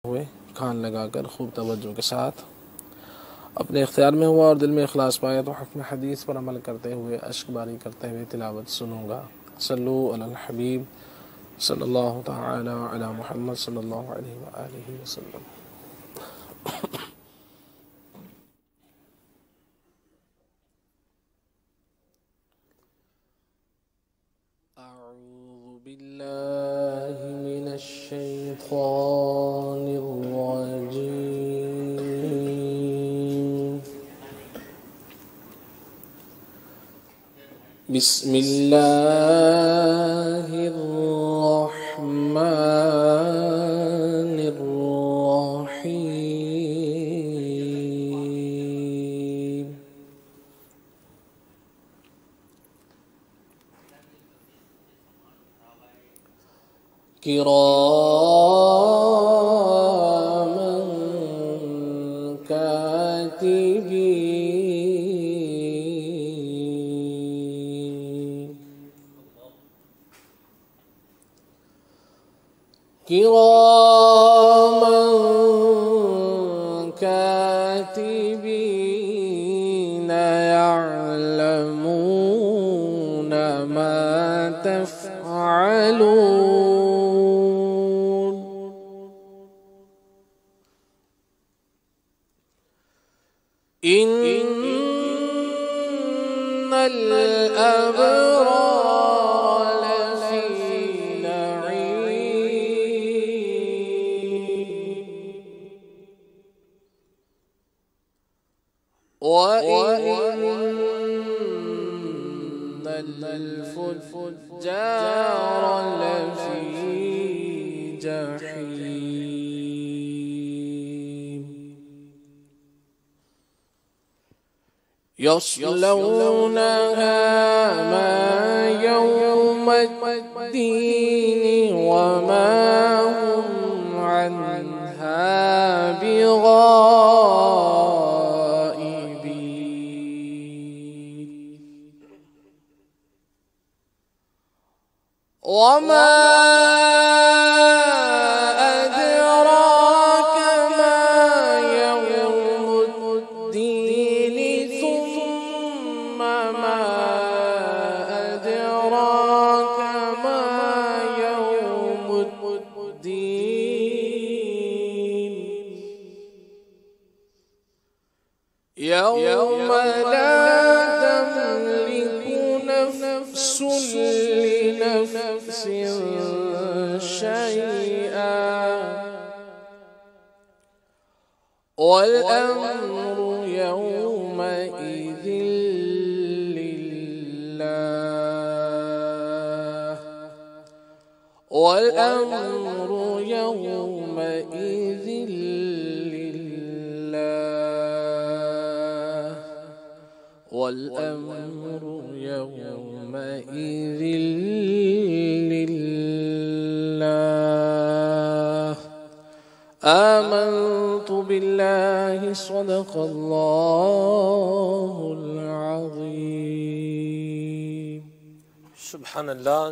हुए कान लगाकर खूब तवज्जो के साथ अपने इख्तियार में हुआ और दिल में इखलास पाया तो हुक्म हदीस पर अमल करते हुए अश्क बारी करते हुए तिलावत सुनूंगा। सल्लु अलल हबीब सल्लल्लाहु तआला अला मुहम्मद सल्लल्लाहु अलैहि व आलिहि वसल्लम। अऊज़ु बिल्लाहि मिनश शैतानिर रजीम। बिस्मिल्लाहिर रहमानिर रहीम। किरामन कातिबीन। किरामन कातिबीन यअलमून मा तफ़अलून। इन्नल अबरार लफ़ी नईम व इन्नल फुज्जार लफ़ी जहीम। यस्लौनहा मा यौमद्दीन वमा हुम अन्हा बिगाइबीन। वमा अदराक मा यौमुद्दीन ثم ما أدراك ما يوم الدين يوم لا تملك نفس لنفس شيئا والأمر يومئذ لله والأمر يومئذ لله والأمر يومئذ لله. آمنت بالله صدق الله العظيم. سبحان الله.